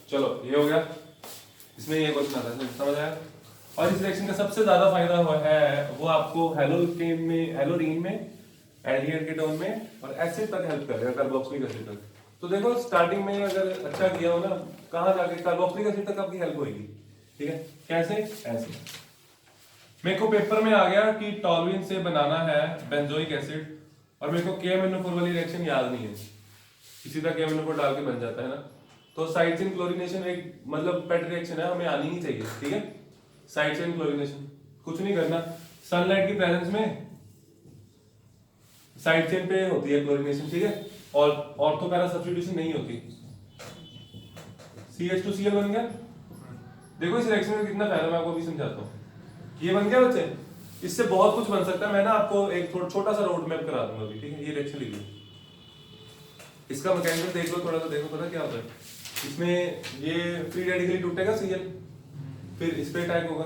चलो ये हो गया, इसमें ये क्वेश्चन आता है, समझ आया। और इस रिएक्शन का सबसे ज्यादा फायदा है वो आपको हेलोरीन में, एल्डिहाइड कीटोन में और एसिड तक हेल्प करेगा, कार्बोक्सिलिक एसिड तक। तो देखो स्टार्टिंग में अगर अच्छा किया हो ना, कहाँ जाके कार्बोक्सिलिक एसिड तक आपकी हेल्प होगी। ठीक है, कैसे? ऐसे मेरे को पेपर में आ गया कि टॉलुइन से बनाना है बेंजोइक एसिड, और मेरे को KMnO4 वाली रिएक्शन याद नहीं है, इसी तरह KMnO4 डाल के बन जाता है ना। तो साइड चेन क्लोरीनेशन एक मतलब पेट रिएक्शन है, हमें आनी ही चाहिए। ठीक है, साइड चेन क्लोरीनेशन कुछ नहीं करना, सनलाइट की प्रेजेंस में साइड चेन पे होती है क्लोरीनेशन। ठीक है, और ऑर्थो पैरा सब्स्टिट्यूशन नहीं होती। CH2Cl बन गया। देखो इस रिएक्शन में कितना फायदा, मैं आपको अभी समझाता हूँ। ये बन गया बच्चे, इससे बहुत कुछ बन सकता है। मैं ना आपको एक छोटा सा रोड मैप करा दूंगा अभी। ठीक है, ये रिएक्शन लिख लो, इसका मैकेनिज्म देख लो थोड़ा सा, देखो पता क्या होता है इसमें। ये फ्री रेडिकली टूटेगा Cl, फिर इस पे अटैक होगा,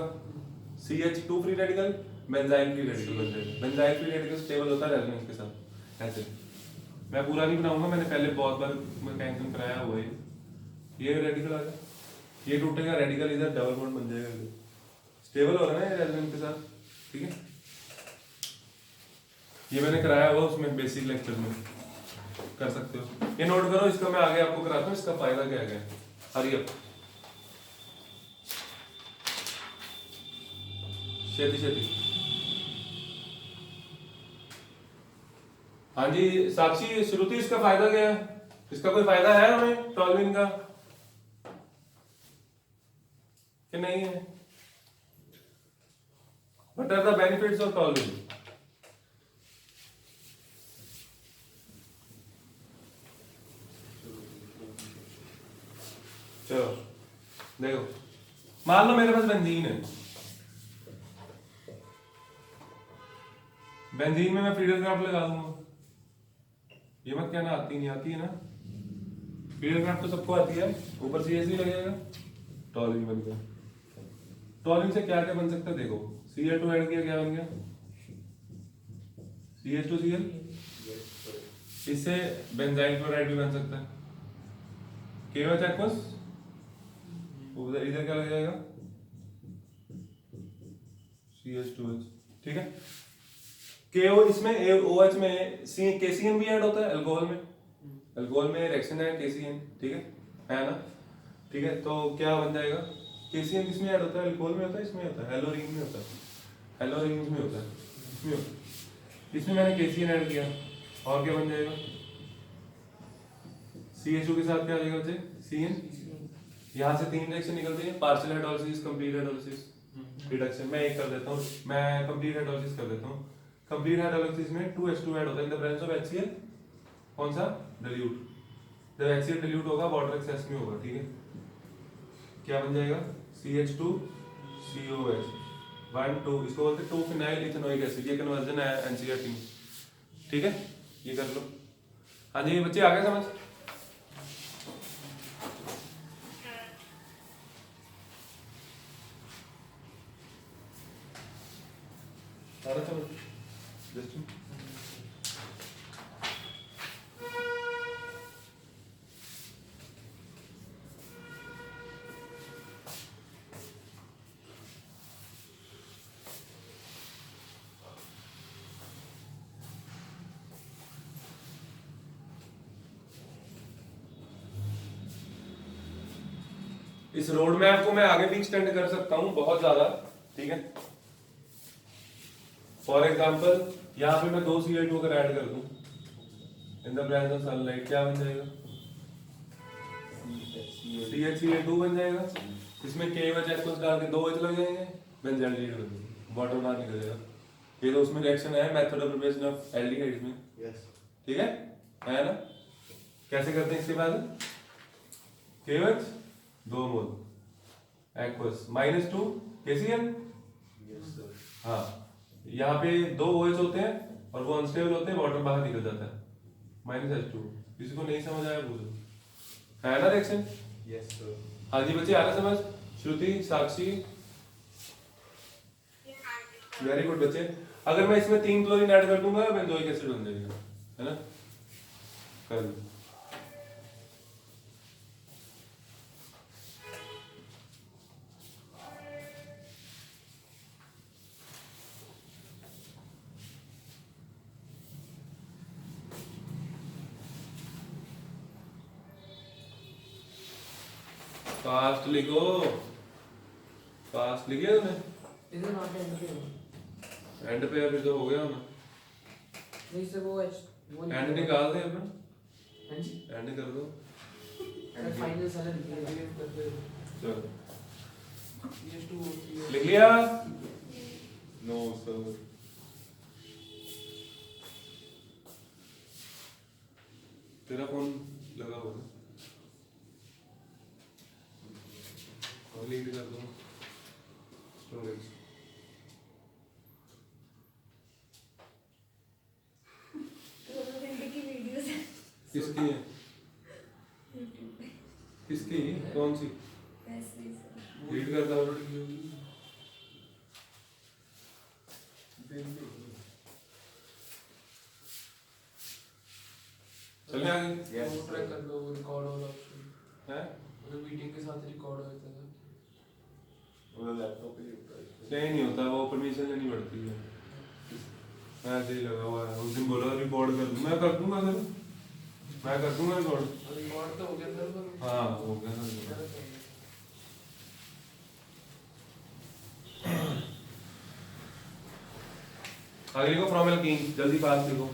CH2 free radical, benzyl free radical बन जाएगा। बेंजाइल फ्री रेडिकल स्टेबल होता है रेजोनेंस के साथ। ऐसे मैं पूरा नहीं बनाऊंगा, मैंने पहले बहुत बार मैकेनिज्म कराया हुआ है। ये रेडिकल आ गया, ये टूटेगा, रेडिकल इधर डबल बॉन्ड बन जाएगा, स्टेबल हो रहा है ना रेजोनेंस के साथ। ठीक है, ये मैंने कराया हुआ उसमें बेसिक लेक्चर में, कर सकते हो। ये नोट करो, इसका मैं आगे आपको कराता हूँ, इसका फायदा क्या है। हरी अप शेती शेती। हाँ जी साक्षी श्रुति, इसका फायदा क्या है? इसका कोई फायदा है हमें टॉलुइन का कि नहीं है? What are the benefits of toluene? चलो देखो, मान लो मेरे पास बेंजीन है, बेंजीन में मैं फीडर क्राफ्ट लगा दूंगा। ये मत कहना आती नहीं, आती है ना फीडर क्राफ्ट तो सबको आती है। ऊपर CH लगेगा, टॉलुइन बन गया। टॉलुइन से क्या क्या बन सकता है देखो, Cl2 ऐड किया, क्या बन गया? CH2Cl। इससे बेंजाइल क्लोराइड भी बन सकता है। KOH एक्वस, उधर इधर क्या लग जाएगा? CH2H। ठीक है, KO इसमें OH में KCN भी ऐड होता है अल्कोहल में। अल्कोहल में रिएक्शन है KCN। ठीक है ना? ठीक है, तो क्या बन जाएगा? KCN किसमें ऐड होता है? अल्कोहल में होता है, इसमें होता है, हेलोरीन में होता है, हेलोरीन में होता है, इसमें होता है। इसमें मैंने KCN ऐड किया, और क्या बन जाएगा? CH2 के साथ क्या आ जाएगा बच्चे? CN। यहाँ से 3 रिएक्शन निकलती है, partial hydrolysis, complete hydrolysis, reduction. मैं एक कर देता हूँ, मैं कंप्लीट हाइड्रोलिसिस कर देता हूँ। कंप्लीट हाइड्रोलिसिस में 2H2 ऐड होता है in the presence of HCl, कौन सा? डिल्यूट। जब HCl डिल्यूट होगा वाटर एक्सेस में होगा। ठीक है, क्या बन जाएगा? CH2COH 1 2, इसको बोलते हैं 2 फिनाइल इथेनोइक एसिड। ये कन्वर्जन है NCERT में। ठीक है, ये कर लो। हाँ जी बच्चे, आ गए समझ? सारा समझ जस्ट इस रोड मैप को मैं आगे भी एक्सटेंड कर सकता हूं बहुत ज्यादा। ठीक है, फॉर एग्जांपल यहाँ पे मैं 2 Cl2 अगर ऐड कर दूं in the presence of sunlight, क्या बन जाएगा? CHCl2 बन जाएगा। इसमें KOH एक्वस डाल के 2 H लग जाएंगे, बेंजाइल लीड बन जाएगा, वाटर बाहर निकल जाएगा। ये तो उसमें रिएक्शन है, method of preparation of aldehydes में। ठीक है ना? कैसे करते हैं इसके बाद? KOH 2 मोल एक्वस -2 KCl। हाँ, यहाँ पे 2 OH होते हैं और वो अनस्टेबल होते हैं, वाटर बाहर निकल जाता है, -H2। किसी को नहीं समझ आया पूछो, है ना रिएक्शन? Yes sir. हाँ जी बच्चे, आ रहा समझ? श्रुति, साक्षी, वेरी गुड बच्चे। अगर मैं इसमें 3 क्लोरीन ऐड कर दूंगा बेंजोइक एसिड बन जाएगा, है ना? कर दो। फास्ट लिखो, फास्ट लिखे तुमने? इधर नॉट एंड पे एंड पे अभी तो हो गया ना। नहीं सर वो एंड निकाल दे अपना, हाँ जी एंड कर दो। सर फाइनल सारा रिलीव कर दो। चलो PS2 लिख लिया? No sir. तेरा फोन लगा हुआ है, और लीड कर दो स्टोरेज। किसकी है? किसकी? कौन सी? रीड करता हूँ। चलिए आगे। यस ट्राई कर लो रिकॉर्ड वाला ऑप्शन है? मतलब मीटिंग के साथ रिकॉर्ड हो जाता है। वो लैपटॉप पे होता है, नहीं होता, वो परमिशन लेनी पड़ती है। ऐसे ही लगा हुआ है। उस दिन बोला रिकॉर्ड कर दूँ, मैं कर दूंगा सर, मैं कर दूंगा रिकॉर्ड। रिकॉर्ड तो हो गया सर पर हाँ हो गया सर। आगे लिखो फ्रॉम एल्कीन, जल्दी पास लिखो,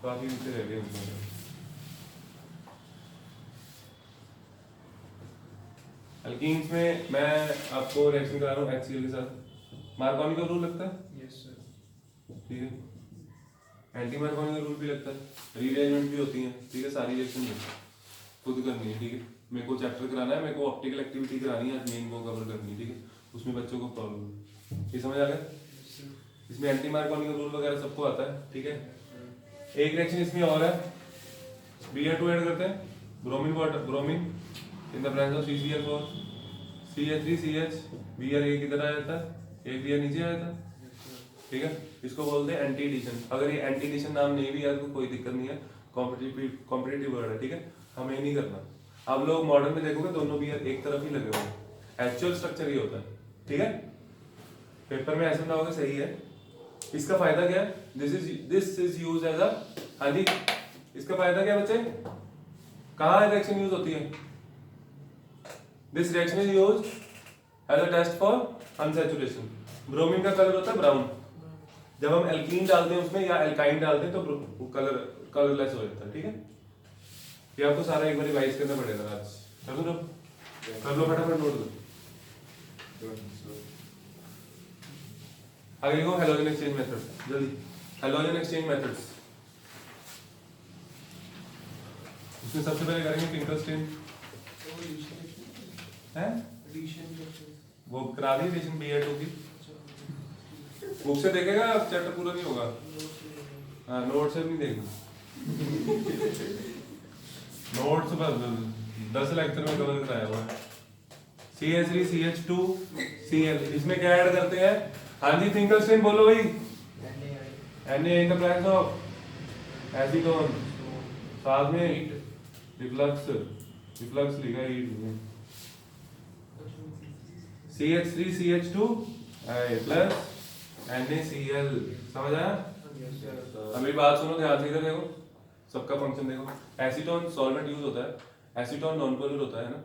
काफी नीचे रह गए उसमें। एल्कीन्स में मैं आपको रिएक्शन करा रहा हूँ HCl के साथ। मार्कोनी का रूल लगता है? Yes sir. ठीक है। एंटी मार्कोनी का रूल भी लगता है, रीअरेंजमेंट भी होती है। ठीक है, सारी रिएक्शन खुद करनी है। ठीक है, मेरे को चैप्टर कराना है, मेरे को ऑप्टिकल एक्टिविटी करानी है, आज मेन को कवर करनी है। ठीक है, उसमें बच्चों को प्रॉब्लम है, ये समझ आ गया? इसमें एंटी मार्कोनी का रूल वगैरह सबको आता है। ठीक है, एक रिएक्शन इसमें और है, Br2 ऐड करते हैं, bromine water, bromine in the presence of CCl4, CH3CH, Br एक इधर आ जाता है, एक Br नीचे आ जाता है। ठीक है, इसको बोलते हैं एंटी एडिशन। अगर ये एंटी एडिशन नाम नहीं भी यार तो कोई दिक्कत नहीं है, कॉम्पिटिटिव वर्ड है। ठीक है, हमें नहीं करना। आप लोग मॉडर्न में देखोगे दोनों Br एक तरफ ही लगे हुए हैं, एक्चुअल स्ट्रक्चर ये होता है। ठीक है, पेपर में ऐसा ना होगा, सही है। इसका फायदा क्या है? This is use as a, हाँ जी, इसका फायदा क्या बच्चे? कहाँ रिएक्शन यूज होती है? This reaction is use as a test for unsaturation. Bromine का कलर होता है ब्राउन, जब हम एल्कीन डालते हैं उसमें या एल्काइन डालते हैं तो वो कलरलेस हो जाता है। ठीक है, ये आपको सारा एक बार रिवाइज करना पड़ेगा आज। कर लो फटाफट नोट दो। आगे लिखो हैलोजन एक्सचेंज मेथड, जल्दी। हैलोजन एक्सचेंज मेथड्स, उसमें सबसे पहले करेंगे फिंकरस्टीन है, वो करा दी एडिशन Br2 की। बुक से देखेगा, चैप्टर पूरा नहीं होगा। हाँ, नोट से नहीं देखना, नोट से बस 10 लेक्चर में कवर कराया हुआ है। CH3CH2Cl, इसमें क्या ऐड करते हैं? हाँ जी, फिंकरस्टीन बोलो भाई। Na in the presence of acetone, साथ में रिफ्लक्स, रिफ्लक्स लिखा है CH3CH2 प्लस NaCl, समझ आया? अभी बात सुनो ध्यान से, इधर देखो, सबका फंक्शन देखो। एसीटोन सॉल्वेंट यूज होता है, एसीटोन नॉन पोलर होता है ना,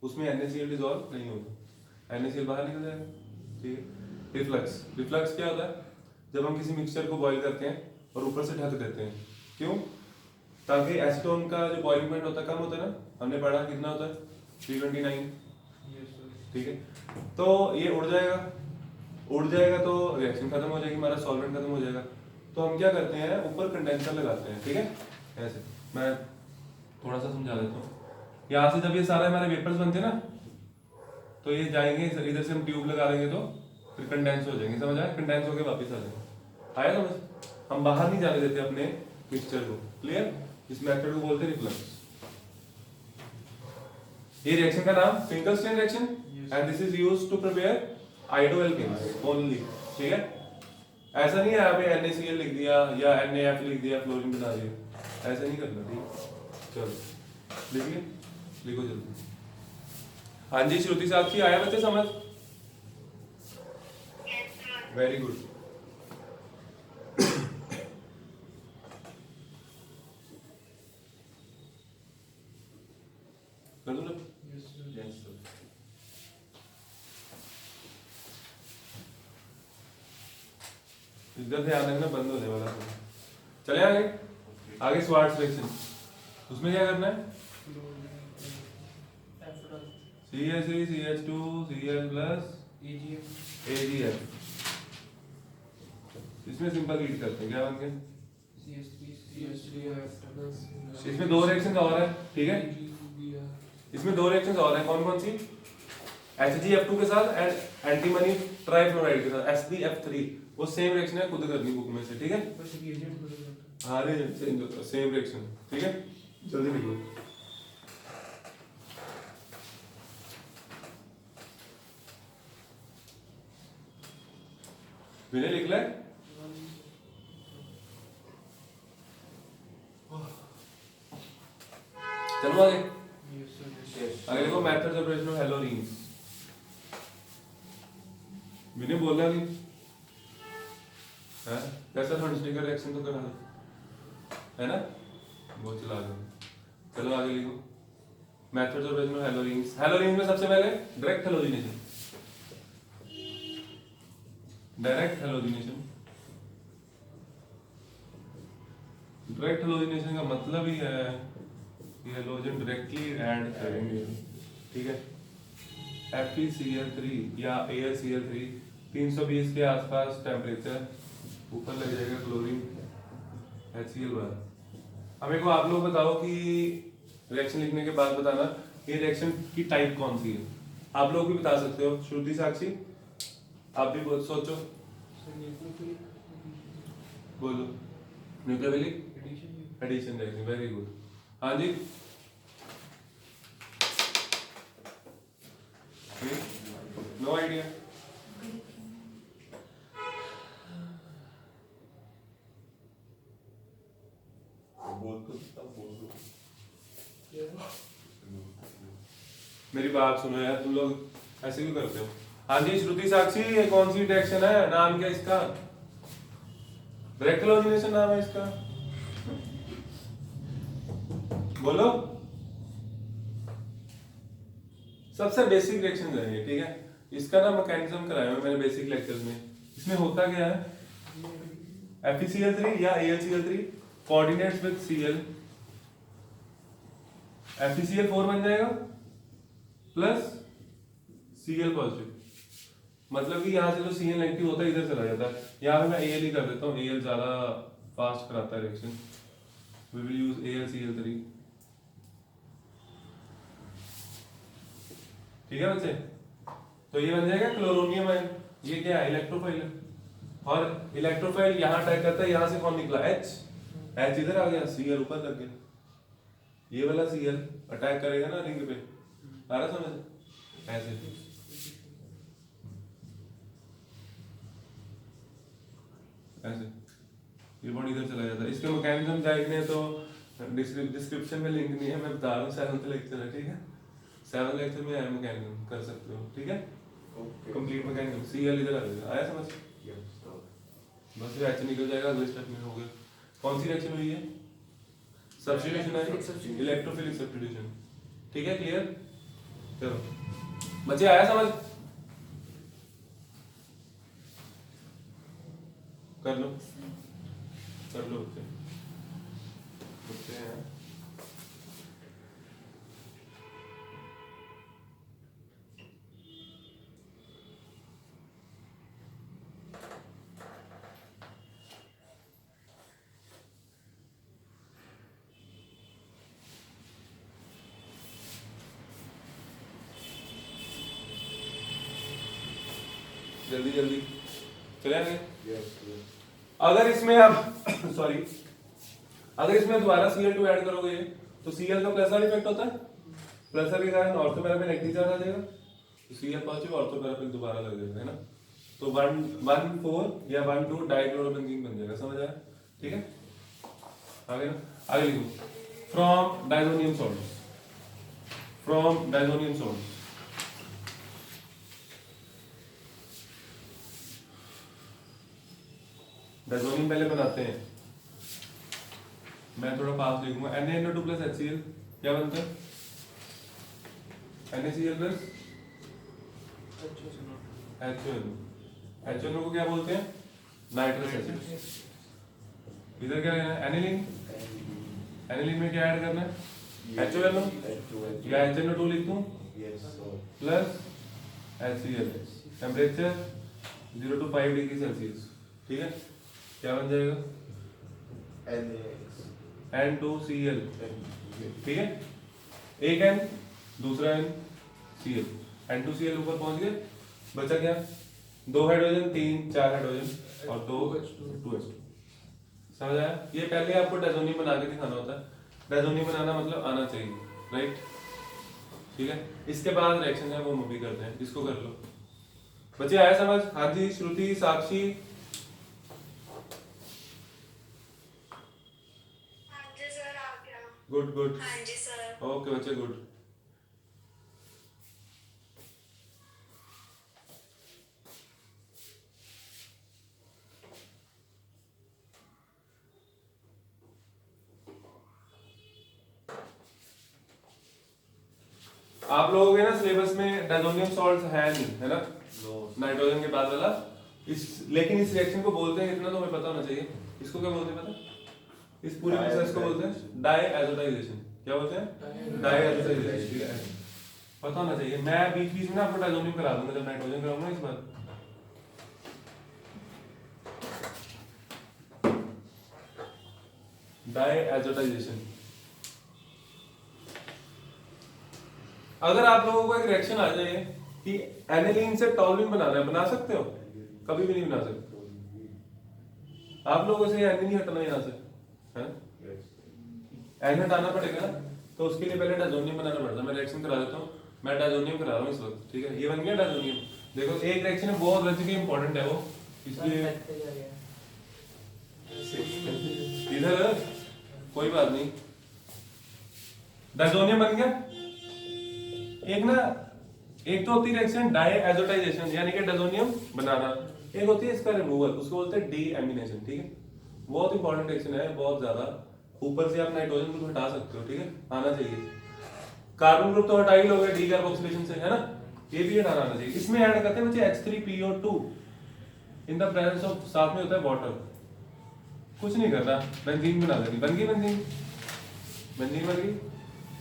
उसमें NaCl डिसॉल्व नहीं होता, NaCl बाहर निकल जाएगा। ठीक है, रिफ्लक्स, रिफ्लक्स क्या होता है? जब हम किसी मिक्सचर को बॉईल करते हैं और ऊपर से ढक देते हैं, क्यों? ताकि एसीटोन का जो बॉइलिंग पॉइंट होता है कम होता है ना, हमने पढ़ा कितना होता है? 329। ठीक है, तो ये उड़ जाएगा, उड़ जाएगा तो रिएक्शन खत्म हो जाएगी, हमारा सॉल्वेंट खत्म हो जाएगा। तो हम क्या करते हैं, ऊपर कंडेंसर लगाते हैं। ठीक है, ऐसे मैं थोड़ा सा समझा देता हूँ। यहाँ से जब ये सारे हमारे वेपर्स बनते हैं ना, तो ये जाएंगे इधर से, हम ट्यूब लगा देंगे तो फिर कंडेंस हो जाएंगे, समझ आया? कंडेंस होके वापस आ जाएंगे, आया समझ? हम बाहर नहीं जाने देते अपने मिक्सचर को, क्लियर? इस मेथड को बोलते हैं रिफ्लक्स। ये रिएक्शन का नाम Finkelstein reaction, and this is used to prepare iodoalkanes only. ठीक है, ऐसा नहीं है यहाँ पे NaCl लिख दिया या NaF लिख दिया, क्लोरीन बना दिया, ऐसा नहीं करना। ठीक, चलो लिखिए, लिखो जल्दी। हाँ जी, श्रुति साक्षी, आया बच्चे समझ? Very good. कर दो ना। Yes, sir. Yes, sir. इधर ध्यान रखना, बंद होने वाला है। चले आगे। आगे स्वार्ट्स रिएक्शन, उसमें क्या करना है? CH3 CH2 Cl plus AgF। इसमें सिंपल हीट करते हैं, क्या बन गया? इसमें दो रिएक्शन और है, ठीक है? इसमें दो रिएक्शन और हैं, कौन कौन सी? HgF2 के साथ एंड एंटीमनी ट्राइफ्लोराइड के साथ SbF3। वो सेम रिएक्शन है, खुद करनी बुक में से, ठीक है? हाँ रे, सेम रिएक्शन, ठीक है? जल्दी लिखो। विनय लिख ले। चलो आगे। आगे देखो मेथड्स ऑफ ऑपरेशन ऑफ हैलोरीन्स। विनय बोलना नहीं है? कैसा हंसनेकर रिएक्शन तो करा है ना? वो चला दो। चलो आगे लिखो मेथड्स ऑफ ऑपरेशन ऑफ हैलोरीन्स। हैलोरीन्स में सबसे पहले direct halogenation. Direct halogenation, direct halogenation का मतलब ही है कि हैलोजन डायरेक्टली ऐड करेंगे, ठीक है? FeCl3 या AlCl3 320 के आसपास टेम्परेचर, ऊपर लग जाएगा क्लोरीन HCl। हमें को आप लोग बताओ कि रिएक्शन लिखने के बाद बताना ये रिएक्शन की टाइप कौन सी है। आप लोग भी बता सकते हो, श्रुति, साक्षी, आप भी बहुत सोचो, बोलो। Nucleophilic addition reaction, very good. हाँ जी, नो आइडिया। मेरी बात सुनो यार, तुम लोग ऐसे क्यों करते हो? हाँ जी श्रुति, साक्षी, ये कौन सी रिएक्शन है? नाम क्या इसका? डायरेक्ट हैलोजिनेशन नाम है इसका, बोलो। सबसे बेसिक रिएक्शन है ये, ठीक है? इसका ना मैकेनिज्म कराया है मैंने बेसिक लेक्चर्स में। इसमें होता क्या है? FeCl3 या AlCl3 coordinates with Cl, FeCl4 बन जाएगा प्लस Cl पॉजिटिव। मतलब कि यहाँ से जो Cl नेगेटिव होता है इधर चला जाता है। यहाँ पे मैं Al ही कर देता हूँ, Al ज्यादा फास्ट कराता है reaction. We will use AlCl3, ठीक है बच्चे? तो ये बन जाएगा क्लोरोनियम आयन। ये क्या है? इलेक्ट्रोफाइल है। और इलेक्ट्रोफाइल यहाँ अटैक करता है, यहाँ से कौन निकला? H इधर आ गया, Cl ऊपर लग गया। ये वाला Cl अटैक करेगा ना रिंग पे, आ रहा समझ? ऐसे ऐसे ये बॉडी इधर चला जाता है। इसका मैकेनिज्म देखने तो डिस्क्रिप्शन में लिंक नहीं है, मैं बता रहा हूँ। 7th लेक्चर है, ठीक है? 7th लेक्चर में है मैकेनिज्म, कर सकते हो, ठीक है? Complete mechanism. Cl इधर आ जाएगा, आया समझ? बस ये H निकल जाएगा, अगले स्टेप में हो गया। कौन सी रिएक्शन हुई है? सब्स्टिट्यूशन है, इलेक्ट्रोफिलिक सब्स्टिट्यूशन, ठीक है? क्लियर? चलो बच्चे, आया समझ? कर लो बच्चे, बच्चे हैं। जल्दी जल्दी चलेंगे। अगर इसमें आप सॉरी, अगर इसमें दोबारा Cl2 ऐड करोगे तो Cl का प्लसर इफेक्ट होता है, प्लसर के कारण ऑर्थोपैरा नेगेटिव चार्ज आ जाएगा, तो Cl पॉजिटिव ऑर्थोपैरा दोबारा लग जाएगा, है ना? तो 1,1,4 या 1,2 डाइक्लोरोबेंजीन बन जाएगा, समझ आया? ठीक है, आगे ना, आगे लिखो। From diazonium salts, from diazonium salts, diazonium पहले बनाते हैं, मैं थोड़ा फास्ट लिखूंगा। Na2 प्लस HCl क्या बनता है? NaCl प्लस अच्छा सुनो HONO। HONO को क्या बोलते हैं? Nitrous acid. इधर क्या है? एनिलीन। एनिलीन में क्या ऐड करना है? HONO या HNO2 लिख दूं plus HCl। Temperature 0 to 5 degree Celsius. ठीक है, क्या बन जाएगा? N2Cl। ठीक है, एक N दूसरा N Cl, N2Cl ऊपर पहुंच गए, बचा क्या? 2 हाइड्रोजन, 3 4 हाइड्रोजन और 2 2H2। समझ आया? ये पहले आपको डायजोनियम बना के दिखाना होता है। डायजोनियम बनाना मतलब आना चाहिए, राइट? ठीक है, इसके बाद रिएक्शन है वो मूवी करते हैं, इसको कर लो। बच्चे आया समझ? हाँ जी, श्रुति, साक्षी। हाँ जी सर, आ गया। Good good. हाँ जी सर। ओके बच्चे, गुड। आप लोगों के ना सिलेबस में डायजोनियम सॉल्ट है नहीं, है ना? नाइट्रोजन के बाद वाला लेकिन इस रिएक्शन को बोलते हैं, इतना तो हमें पता होना चाहिए। इसको क्या बोलते हैं पता? इस पूरे प्रोसेस को बोलते हैं डाईएजोटाइजेशन। क्या बोलते हैं? डाईएजोटाइजेशन। ठीक है, पता होना चाहिए। मैं बीच बीच में ना आपको डायजोनियम करा दूंगा जब नाइट्रोजन कराऊंगा इस बार। डाईएजोटाइजेशन। अगर आप लोगों को एक रिएक्शन आ जाए कि एनिलीन से टॉलुइन बनाना है, बना सकते हो? कभी भी नहीं बना सकते। आप लोगों से एन नहीं हटना यहाँ से, है? एन हटाना पड़ेगा, तो उसके लिए पहले डायजोनियम बनाना पड़ता है। मैं रिएक्शन करा देता हूँ, मैं डायजोनियम करा रहा हूँ इस वक्त। ठीक है, ये बन गया डायजोनियम। देखो एक रिएक्शन है बहुत लॉजिकली इंपॉर्टेंट है वो, इसलिए इधर कोई बात नहीं। डायजोनियम बन गया। एक ना, एक तो होती है रिएक्शन डाईएजोटाइजेशन यानी कि डायजोनियम बनाना, एक होती है इसका रिमूवल, उसको बोलते हैं डीएमिनेशन। ठीक है, बहुत इंपॉर्टेंट रिएक्शन है, बहुत ज्यादा। ऊपर से आप नाइट्रोजन ग्रुप हटा सकते हो, ठीक है, आना चाहिए। कार्बन ग्रुप तो हटा ही लोगे डी कार्बोक्सिलेशन से, है ना? ये भी हटाना आना चाहिए। इसमें ऐड करते हैं बच्चे H3PO2 in the presence of, साथ में होता है वाटर। कुछ नहीं करना, बेंजीन बना देनी। बन गई बेंजीन, बेंजीन बन गई।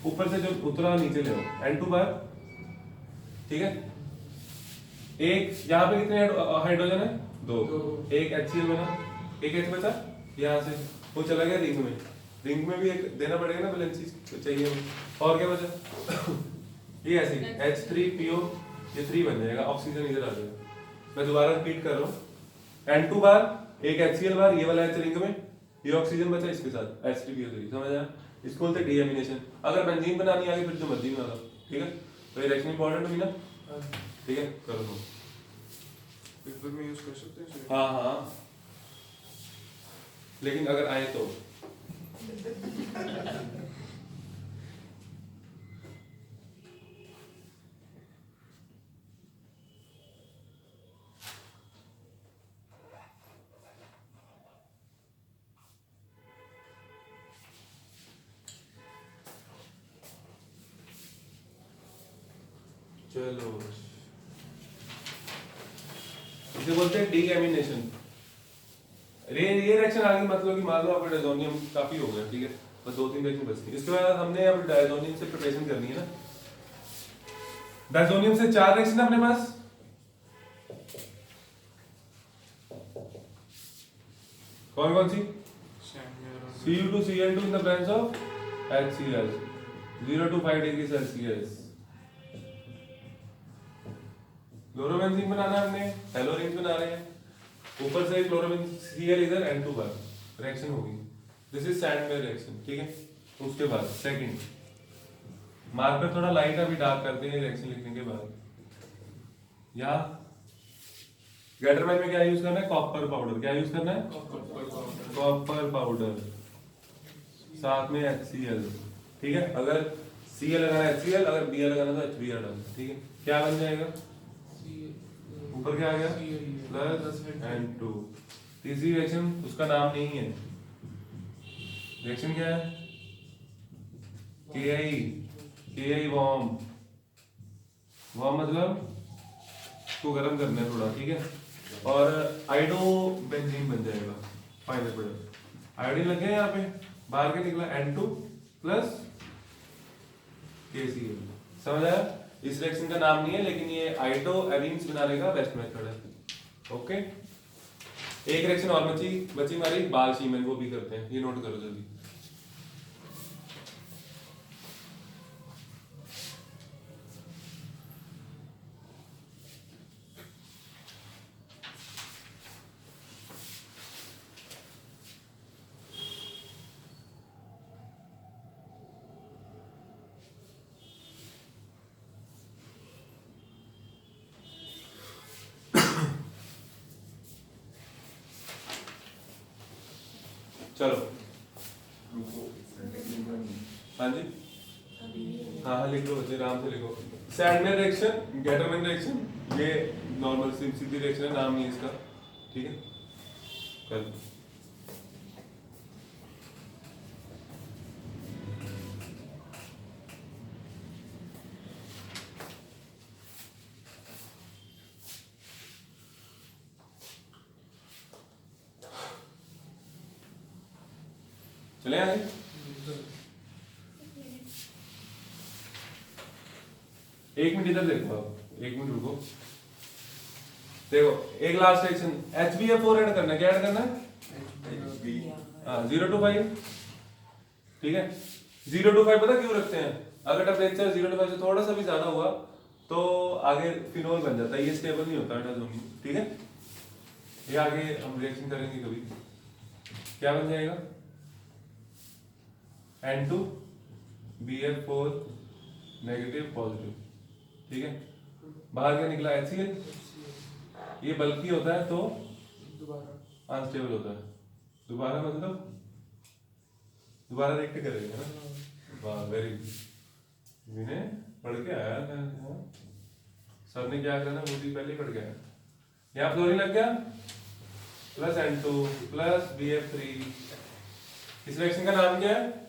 ऊपर से जो उतरा नीचे ले आओ, N2 बार। ठीक है, एक यहाँ पे कितने हाइड्रोजन है? 2। एक HCl बना, एक H बचा, यहाँ से वो चला गया रिंग में। रिंग में भी एक देना पड़ेगा ना, बैलेंस चाहिए। और क्या बचा? ये ऐसे H3PO, ये 3 बन जाएगा, ऑक्सीजन इधर आ जाएगा। मैं दोबारा रिपीट कर रहा हूँ, N2 बार, एक HCl बार, ये वाला H रिंग में, ये ऑक्सीजन बचा इसके साथ H3PO3। समझ आया? इसको बोलते हैं डीएमिनेशन। अगर बेंजीन बनानी आ गई फिर जो मर्जी बना लो। ठीक है, तो ये रिएक्शन इंपॉर्टेंट हुई ना? ठीक है, करो तुम। पेपर में यूज कर सकते हैं इसे? हाँ हाँ, लेकिन अगर आए तो। चलो, इसे बोलते हैं डीएमिनेशन। ये रिएक्शन आ गई मतलब कि मान लो आपका डायजोनियम काफी हो गया। ठीक है, बस 2-3 रिएक्शन बचती है। इसके बाद हमने अब डायजोनियम से प्रिपरेशन करनी है ना। डायजोनियम से 4 रिएक्शन है अपने पास। कौन कौन सी? Cu2Cl2 in the presence of HCl, 0 to 5 degree Celsius. Chlorobenzene बनाना है हमने, हेलोरिन बना रहे हैं। ऊपर से क्लोरोबेंजीन Cl इधर N2 बार रिएक्शन होगी। This is Sandmeyer reaction. ठीक है, उसके बाद सेकंड मार्कर थोड़ा लाइट अभी डार्क करते हैं रिएक्शन लिखने के बाद। यहाँ गैटरमैन में क्या यूज करना है? Copper powder. क्या यूज करना है? कॉपर पाउडर, साथ में HCl। ठीक है, अगर Cl लगाना है HCl, अगर Br लगाना तो HBr डालना। ठीक है, क्या बन जाएगा? ऊपर क्या आ गया? Plus N2। तीसरी रिएक्शन, उसका नाम नहीं है, रिएक्शन क्या है? KI warm. वहाँ मतलब इसको गर्म करना है थोड़ा, ठीक है। और आयोडो बेंजीन बन जाएगा फाइनल प्रोडक्ट। आयोडीन लग गया यहाँ पे, बाहर के निकला N2 प्लस KCl। समझ आया? इस रिएक्शन का नाम नहीं है, लेकिन ये आयोडो एरीन्स बनाने का बेस्ट मेथड है। ओके, एक रिएक्शन और बची हमारी बाल शीमन, वो भी करते हैं, ये नोट करो जल्दी। चलो, हाँ जी, हाँ हाँ लिख लो बच्चे, आराम से लिखो। सैंडलर रिएक्शन, गेटरमैन रिएक्शन, ये नॉर्मल सीधी रिएक्शन है, नाम नहीं है इसका, ठीक है। कल चले आए। एक मिनट इधर देखो, आप एक मिनट रुको। देखो, एक लास्ट रिएक्शन HbF4 ऐड करना है। क्या ऐड करना है? हाँ, 0 to 5, ठीक है। 0 to 5 पता क्यों रखते हैं? अगर टेम्परेचर 0 to 5 से थोड़ा सा भी ज्यादा हुआ तो आगे फिनोल बन जाता है, ये स्टेबल नहीं होता डायज़ोनियम, ठीक है। ये आगे हम रिएक्शन करेंगे कभी। क्या बन जाएगा? N2 BF4 नेगेटिव पॉजिटिव, ठीक है। बाहर क्या निकला? HCl। ये बल्कि होता है तो दोबारा अनस्टेबल होता है। दोबारा मतलब दोबारा रिएक्ट करेगा ना। वाह, वेरी गुड, मैंने पढ़ के आया था। सर ने क्या करना वो भी पहले ही पढ़ के आया। यहाँ फ्लोरीन लग गया, प्लस N2 प्लस BF3। इस रिएक्शन का नाम क्या है?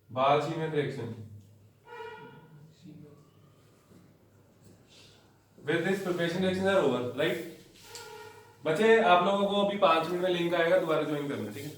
बाल-शीमन reaction. With this preparation reactions are over, right? बच्चे, आप लोगों को अभी 5 मिनट में लिंक आएगा, दोबारा ज्वाइन करना, ठीक है।